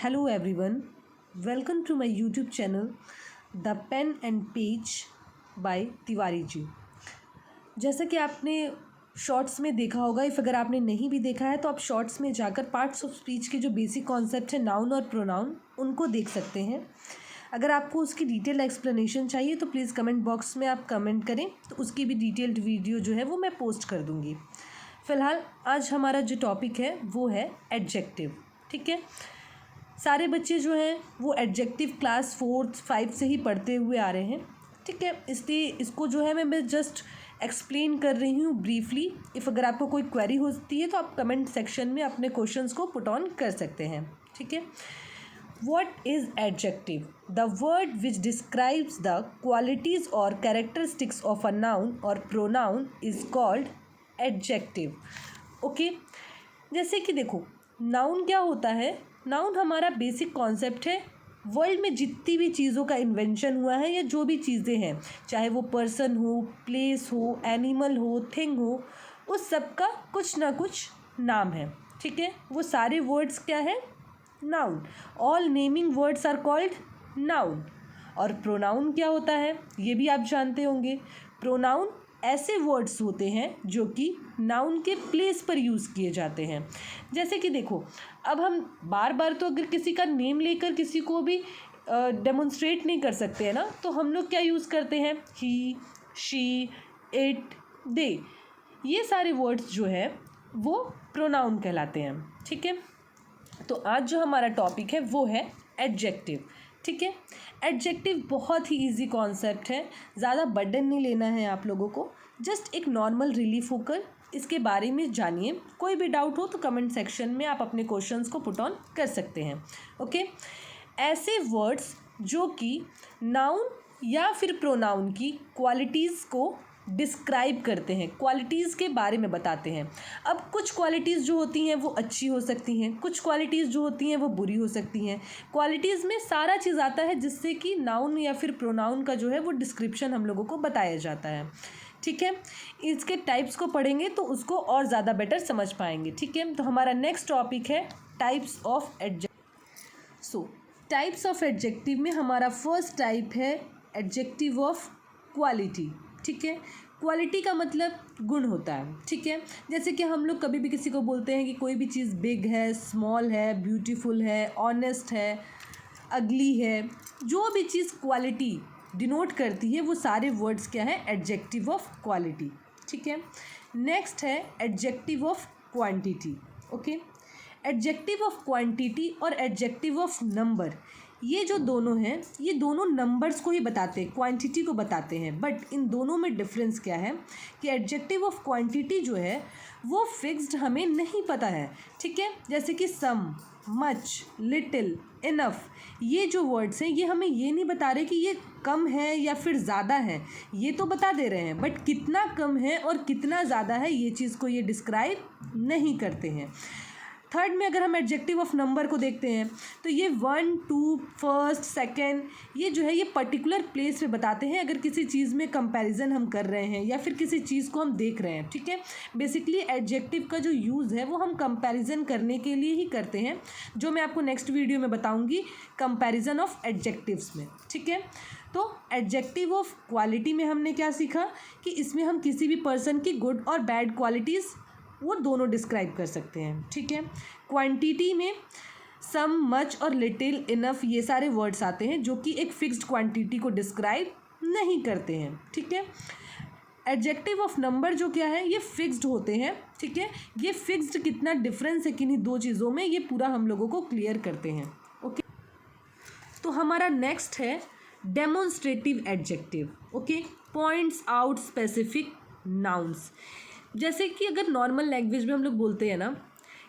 Hello everyone, welcome to my YouTube channel The Pen and Page by Tiwari ji. जैसा कि आपने shorts में देखा होगा, अगर आपने नहीं भी देखा है तो आप शॉर्ट्स में जाकर पार्ट्स ऑफ स्पीच के जो बेसिक कॉन्सेप्ट है नाउन और प्रोनाउन उनको देख सकते हैं। अगर आपको उसकी डिटेल एक्सप्लेनेशन चाहिए तो प्लीज़ कमेंट बॉक्स में आप कमेंट करें, तो उसकी भी डिटेल्ड वीडियो जो है वो मैं पोस्ट कर दूँगी। फ़िलहाल आज हमारा जो टॉपिक है वो है एडजेक्टिव। ठीक है, सारे बच्चे जो हैं वो एडजेक्टिव क्लास 4th 5 से ही पढ़ते हुए आ रहे हैं। ठीक है, इसलिए इसको जो है मैं जस्ट एक्सप्लेन कर रही हूँ ब्रीफली। अगर आपको कोई क्वेरी होती है तो आप कमेंट सेक्शन में अपने क्वेश्चंस को पुट ऑन कर सकते हैं। ठीक है, what is adjective? The word which describes the qualities और कैरेक्टरिस्टिक्स ऑफ अ नाउन और pronoun is called adjective. Okay, जैसे कि देखो, नाउन क्या होता है? नाउन हमारा बेसिक कॉन्सेप्ट है। वर्ल्ड में जितनी भी चीज़ों का इन्वेंशन हुआ है या जो भी चीज़ें हैं, चाहे वो पर्सन हो, प्लेस हो, एनिमल हो, थिंग हो, उस सब का कुछ ना कुछ नाम है। ठीक है, वो सारे वर्ड्स क्या है? Noun. All naming words are called noun. और प्रोनाउन क्या होता है ये भी आप जानते होंगे। प्रोनाउन ऐसे वर्ड्स होते हैं जो कि नाउन के प्लेस पर यूज़ किए जाते हैं। जैसे कि देखो, अब हम बार बार तो अगर किसी का नेम लेकर किसी को भी डेमोन्स्ट्रेट नहीं कर सकते हैं ना, तो हम लोग क्या यूज़ करते हैं? ही, शी, इट, दे। ये सारे वर्ड्स जो है वो प्रोनाउन कहलाते हैं। ठीक है, तो आज जो हमारा टॉपिक है वो है एडजेक्टिव। ठीक है, एडजेक्टिव बहुत ही इजी कॉन्सेप्ट है, ज़्यादा बर्डन नहीं लेना है आप लोगों को। जस्ट एक नॉर्मल रिलीफ होकर इसके बारे में जानिए। कोई भी डाउट हो तो कमेंट सेक्शन में आप अपने क्वेश्चंस को पुट ऑन कर सकते हैं। ओके, ऐसे वर्ड्स जो कि नाउन या फिर प्रोनाउन की क्वालिटीज़ को डिस्क्राइब करते हैं, क्वालिटीज़ के बारे में बताते हैं। अब कुछ क्वालिटीज़ जो होती हैं वो अच्छी हो सकती हैं, कुछ क्वालिटीज़ जो होती हैं वो बुरी हो सकती हैं। क्वालिटीज़ में सारा चीज़ आता है जिससे कि नाउन या फिर प्रोनाउन का जो है वो डिस्क्रिप्शन हम लोगों को बताया जाता है। ठीक है, इसके टाइप्स को पढ़ेंगे तो उसको और ज़्यादा बेटर समझ पाएंगे। ठीक है, तो हमारा नेक्स्ट टॉपिक है types of adjective. So types of adjective में हमारा फर्स्ट टाइप है एडजेक्टिव ऑफ क्वालिटी। ठीक है, क्वालिटी का मतलब गुण होता है। ठीक है, जैसे कि हम लोग कभी भी किसी को बोलते हैं कि कोई भी चीज़ बिग है, स्मॉल है, ब्यूटीफुल है, ऑनेस्ट है, अगली है, जो भी चीज़ क्वालिटी डिनोट करती है वो सारे वर्ड्स क्या है? Adjective of quality. ठीक है, नेक्स्ट है adjective of quantity. Okay, adjective of quantity और एडजेक्टिव ऑफ नंबर, ये जो दोनों हैं ये दोनों नंबर्स को ही बताते हैं, क्वांटिटी को बताते हैं। बट इन दोनों में डिफरेंस क्या है कि एडजेक्टिव ऑफ क्वांटिटी जो है वो फिक्स्ड हमें नहीं पता है। ठीक है, जैसे कि सम, मच, लिटिल, इनफ, ये जो वर्ड्स हैं ये हमें ये नहीं बता रहे कि ये कम है या फिर ज़्यादा है, ये तो बता दे रहे हैं, बट कितना कम है और कितना ज़्यादा है ये चीज़ को ये डिस्क्राइब नहीं करते हैं। थर्ड में अगर हम एडजेक्टिव ऑफ नंबर को देखते हैं तो ये 1, 2, फर्स्ट, सेकेंड, ये जो है ये पर्टिकुलर प्लेस पे बताते हैं अगर किसी चीज़ में कंपैरिजन हम कर रहे हैं या फिर किसी चीज़ को हम देख रहे हैं। ठीक है, बेसिकली एडजेक्टिव का जो यूज़ है वो हम कंपैरिजन करने के लिए ही करते हैं, जो मैं आपको नेक्स्ट वीडियो में बताऊँगी कंपैरिजन ऑफ एडजेक्टिव्स में। ठीक है, तो एडजेक्टिव ऑफ क्वालिटी में हमने क्या सीखा कि इसमें हम किसी भी पर्सन की गुड और बैड क्वालिटीज़ वो दोनों डिस्क्राइब कर सकते हैं। ठीक है, क्वांटिटी में सम, मच और लिटिल, इनफ, ये सारे वर्ड्स आते हैं जो कि एक फिक्स्ड क्वांटिटी को डिस्क्राइब नहीं करते हैं। ठीक है, एडजेक्टिव ऑफ नंबर जो क्या है ये फिक्स्ड होते हैं। ठीक है, ये फिक्स्ड कितना डिफरेंस है किन्हीं दो चीज़ों में ये पूरा हम लोगों को क्लियर करते हैं। ओके, तो हमारा नेक्स्ट है demonstrative adjective. Okay, points out specific nouns. जैसे कि अगर नॉर्मल लैंग्वेज में हम लोग बोलते हैं ना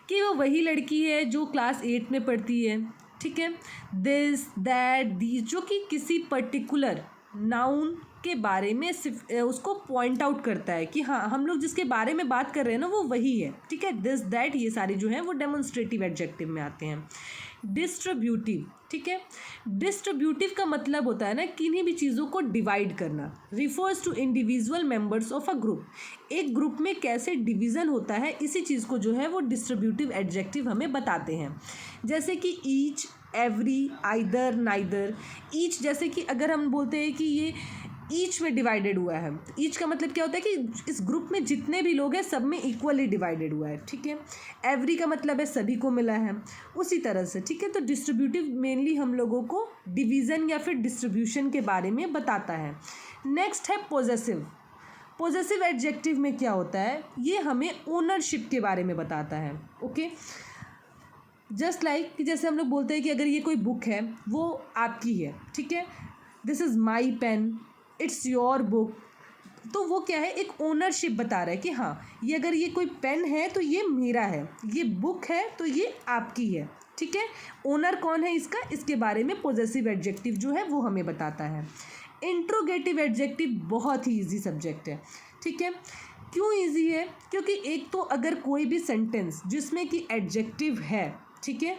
कि वो वही लड़की है जो क्लास 8 में पढ़ती है। ठीक है, दिस, दैट, दीज, जो कि किसी पर्टिकुलर नाउन के बारे में सिर्फ उसको पॉइंट आउट करता है कि हाँ हम लोग जिसके बारे में बात कर रहे हैं ना वो वही है। ठीक है, दिस, दैट, ये सारे जो हैं वो डेमोन्स्ट्रेटिव एडजेक्टिव में आते हैं। डिस्ट्रीब्यूटिव, ठीक है, डिस्ट्रीब्यूटिव का मतलब होता है ना किन्हीं भी चीज़ों को डिवाइड करना। Refers to individual members of a group, एक ग्रुप में कैसे डिवीज़न होता है इसी चीज़ को जो है वो डिस्ट्रीब्यूटिव एडजेक्टिव हमें बताते हैं। जैसे कि each, every, either, neither, each. जैसे कि अगर हम बोलते हैं कि ये ईच में डिवाइडेड हुआ है, ईच का मतलब क्या होता है कि इस ग्रुप में जितने भी लोग हैं सब में इक्वली डिवाइडेड हुआ है, ठीक है। एवरी का मतलब है सभी को मिला है, उसी तरह से, ठीक है। तो डिस्ट्रीब्यूटिव मेनली हम लोगों को डिवीज़न या फिर डिस्ट्रीब्यूशन के बारे में बताता है। नेक्स्ट है पोजेसिव। पोजेसिव एडजेक्टिव में क्या होता है, ये हमें ओनरशिप के बारे में बताता है, ओके। जस्ट लाइक कि जैसे हम लोग बोलते हैं कि अगर ये कोई बुक है वो आपकी है, ठीक है, this is my pen, it's your book. तो वो क्या है, एक ओनरशिप बता रहा है कि हाँ ये अगर ये कोई पेन है तो ये मेरा है, ये बुक है तो ये आपकी है, ठीक है। ओनर कौन है इसका, इसके बारे में पोजेसिव एडजेक्टिव जो है वो हमें बताता है। इंट्रोगेटिव एडजेक्टिव बहुत ही ईजी सब्जेक्ट है, ठीक है। क्यों ईजी है, क्योंकि एक तो अगर कोई भी सेंटेंस जिसमें कि एडजेक्टिव है, ठीक है,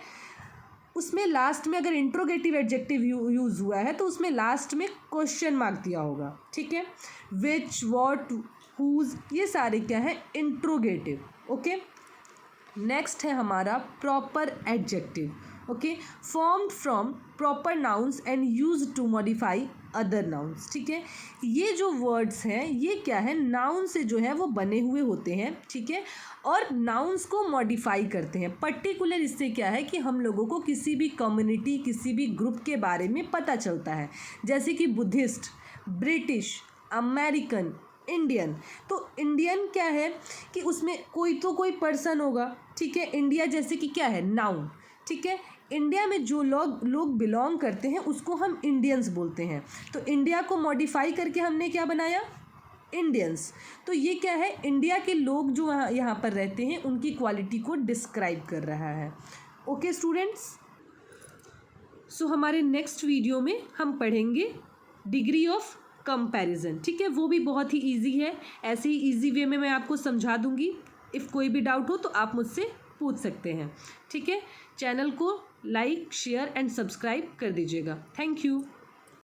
उसमें लास्ट में अगर इंट्रोगेटिव एडजेक्टिव यूज़ हुआ है तो उसमें लास्ट में क्वेश्चन मार्क दिया होगा, ठीक है। विच, व्हाट, हुज, ये सारे क्या है, इंट्रोगेटिव, ओके। नेक्स्ट है हमारा proper adjective, okay, formed from proper nouns and use to modify other nouns, ठीक है। ये जो वर्ड्स हैं ये क्या है, नाउन से जो है वो बने हुए होते हैं, ठीक है, और नाउन्स को मॉडिफाई करते हैं। पर्टिकुलर इससे क्या है कि हम लोगों को किसी भी कम्युनिटी, किसी भी ग्रुप के बारे में पता चलता है, जैसे कि बुद्धिस्ट, ब्रिटिश, अमेरिकन, इंडियन। तो इंडियन क्या है कि उसमें कोई तो कोई पर्सन होगा, ठीक है। इंडिया जैसे कि क्या है, नाउन, ठीक है। इंडिया में जो लोग बिलोंग करते हैं उसको हम इंडियंस बोलते हैं। तो इंडिया को मॉडिफाई करके हमने क्या बनाया, इंडियंस। तो ये क्या है, इंडिया के लोग जो यहाँ पर रहते हैं उनकी क्वालिटी को डिस्क्राइब कर रहा है, ओके स्टूडेंट्स। सो हमारे नेक्स्ट वीडियो में हम पढ़ेंगे डिग्री ऑफ कंपैरिजन, ठीक है। वो भी बहुत ही इजी है, ऐसे ही इजी वे में मैं आपको समझा दूंगी। इफ़ कोई भी डाउट हो तो आप मुझसे पूछ सकते हैं, ठीक है। चैनल को लाइक, शेयर एंड सब्सक्राइब कर दीजिएगा। Thank you.